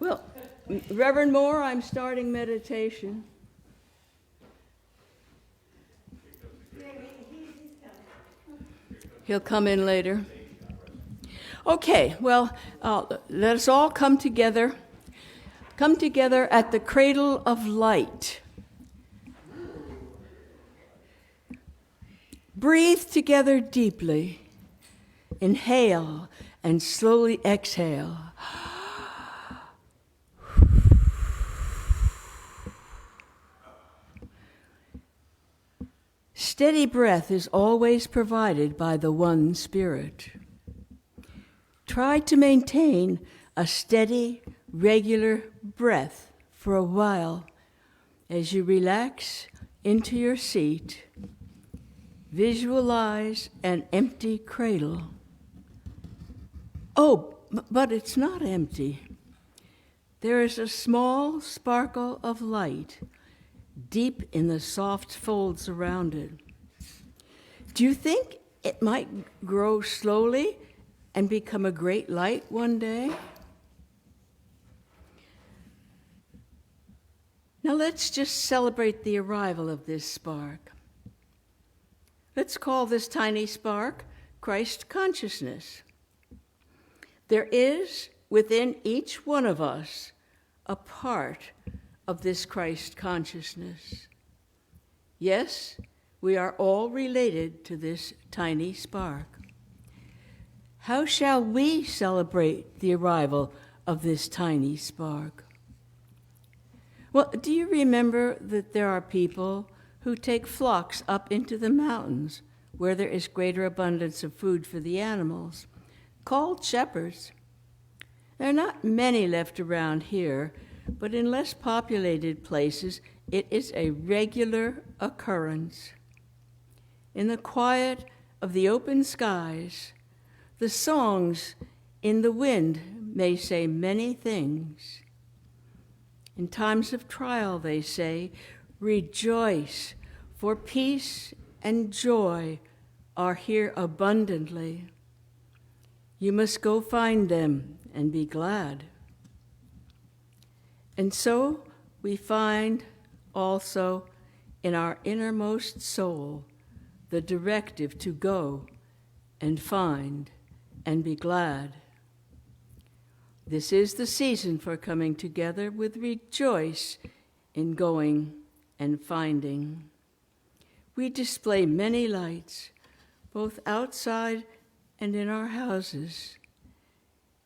Well, Reverend Moore, I'm starting meditation. He'll come in later. Okay, well, let us all come together. Come together at the cradle of light. Breathe together deeply. Inhale and slowly exhale. Steady breath is always provided by the one Spirit. Try to maintain a steady, regular breath for a while as you relax into your seat. Visualize an empty cradle. Oh, but it's not empty. There is a small sparkle of light deep in the soft folds around it. Do you think it might grow slowly and become a great light one day? Now let's just celebrate the arrival of this spark. Let's call this tiny spark Christ consciousness. There is within each one of us a part of this Christ consciousness. Yes, we are all related to this tiny spark. How shall we celebrate the arrival of this tiny spark? Well, do you remember that there are people who take flocks up into the mountains where there is greater abundance of food for the animals, called shepherds? There are not many left around here, but in less populated places, it is a regular occurrence. In the quiet of the open skies, the songs in the wind may say many things. In times of trial, they say, rejoice, for peace and joy are here abundantly. You must go find them and be glad. And so we find also in our innermost soul the directive to go and find and be glad. This is the season for coming together with rejoice in going and finding. We display many lights, both outside and in our houses,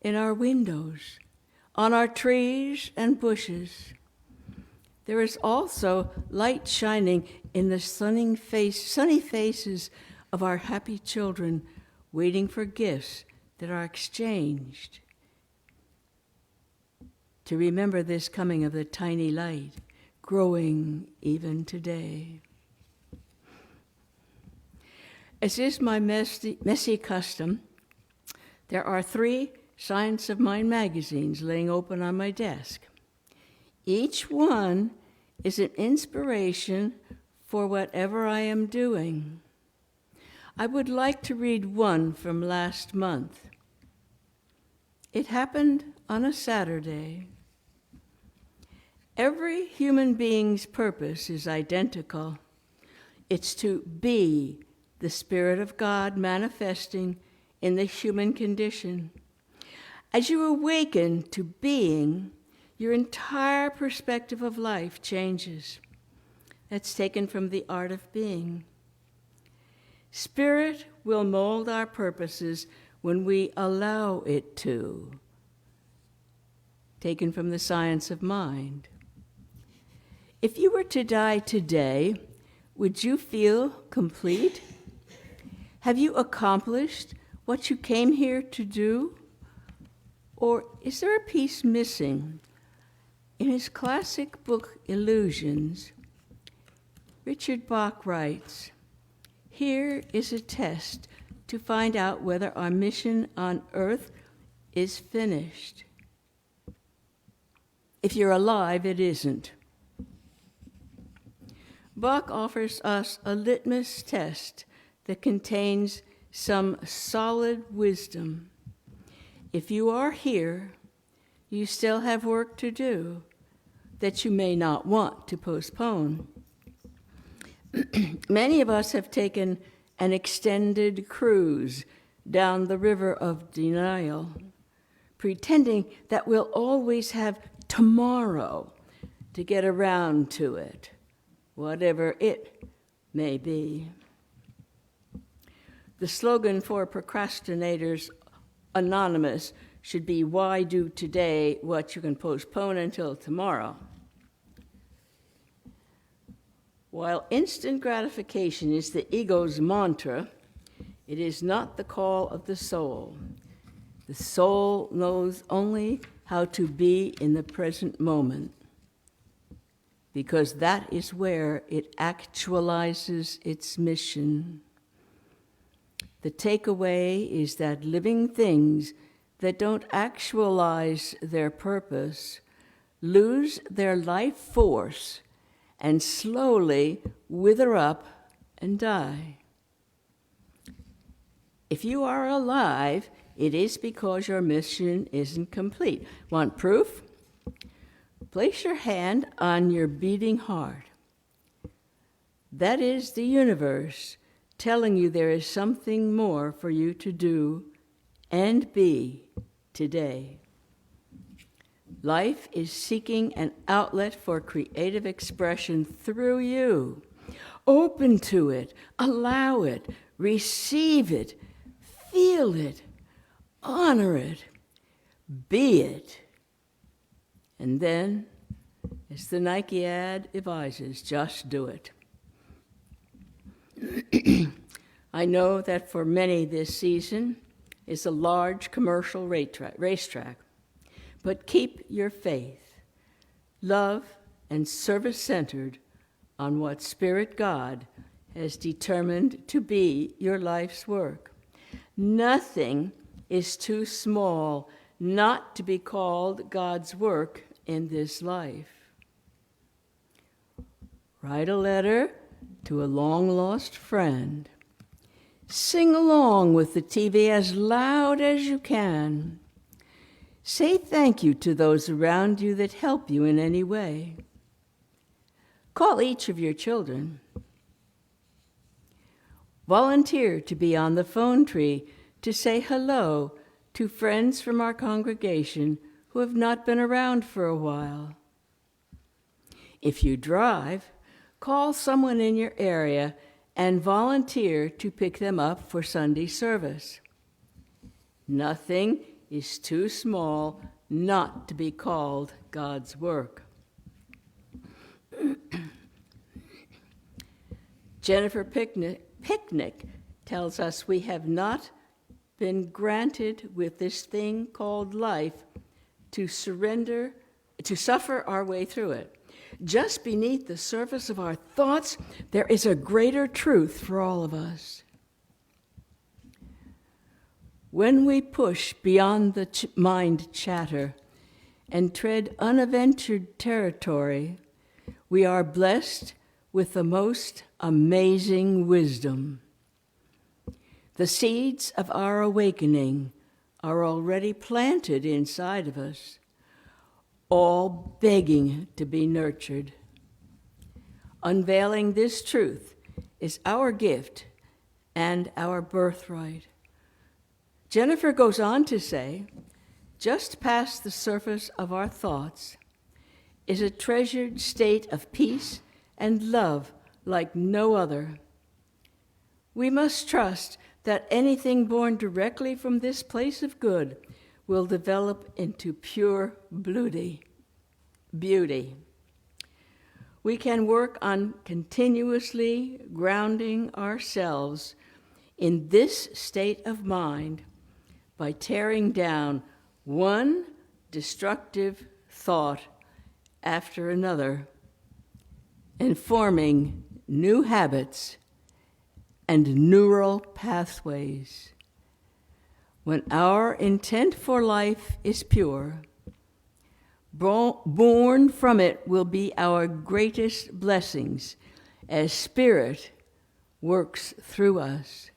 in our windows, on our trees and bushes. There is also light shining in the sunny faces of our happy children, waiting for gifts that are exchanged. To remember this coming of the tiny light, growing even today. As is my messy custom, there are 3 Science of Mind magazines laying open on my desk. Each one is an inspiration for whatever I am doing. I would like to read one from last month. It happened on a Saturday. Every human being's purpose is identical. It's to be the Spirit of God manifesting in the human condition. As you awaken to being, your entire perspective of life changes. That's taken from The Art of Being. Spirit will mold our purposes when we allow it to. Taken from The Science of Mind. If you were to die today, would you feel complete? Have you accomplished what you came here to do? Or is there a piece missing? In his classic book, Illusions, Richard Bach writes, "Here is a test to find out whether our mission on earth is finished. If you're alive, it isn't." Bach offers us a litmus test that contains some solid wisdom. If you are here, you still have work to do that you may not want to postpone. Many of us have taken an extended cruise down the river of denial, pretending that we'll always have tomorrow to get around to it, whatever it may be. The slogan for Procrastinators Anonymous should be, "Why do today what you can postpone until tomorrow?" While instant gratification is the ego's mantra, it is not the call of the soul. The soul knows only how to be in the present moment, because that is where it actualizes its mission. The takeaway is that living things that don't actualize their purpose lose their life force and slowly wither up and die. If you are alive, it is because your mission isn't complete. Want proof? Place your hand on your beating heart. That is the universe telling you there is something more for you to do and be today. Life is seeking an outlet for creative expression through you. Open to it, allow it, receive it, feel it, honor it, be it. And then, as the Nike ad advises, just do it. I know that for many this season is a large commercial racetrack, but keep your faith, love, and service-centered on what Spirit God has determined to be your life's work. Nothing is too small not to be called God's work in this life. Write a letter to a long-lost friend. Sing along with the TV as loud as you can. Say thank you to those around you that help you in any way. Call each of your children. Volunteer to be on the phone tree to say hello to friends from our congregation who have not been around for a while. If you drive, call someone in your area and volunteer to pick them up for Sunday service. Nothing is too small not to be called God's work. Jennifer Picnic tells us we have not been granted with this thing called life to suffer our way through it. Just beneath the surface of our thoughts, there is a greater truth for all of us. When we push beyond the mind chatter and tread unadventured territory, we are blessed with the most amazing wisdom. The seeds of our awakening are already planted inside of us, all begging to be nurtured. Unveiling this truth is our gift and our birthright. Jennifer goes on to say, just past the surface of our thoughts is a treasured state of peace and love like no other. We must trust that anything born directly from this place of good will develop into pure beauty. We can work on continuously grounding ourselves in this state of mind by tearing down one destructive thought after another and forming new habits and neural pathways. When our intent for life is pure, born from it will be our greatest blessings as Spirit works through us.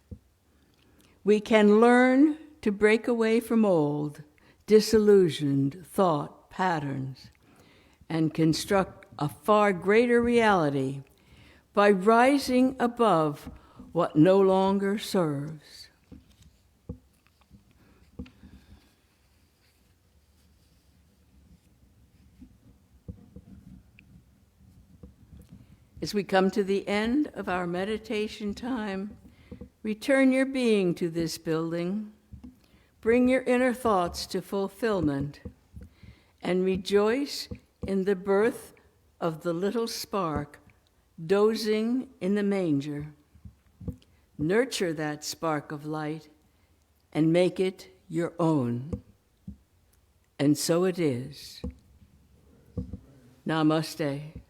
We can learn to break away from old, disillusioned thought patterns and construct a far greater reality by rising above what no longer serves. As we come to the end of our meditation time, return your being to this building, bring your inner thoughts to fulfillment, and rejoice in the birth of the little spark dozing in the manger. Nurture that spark of light and make it your own. And so it is. Namaste.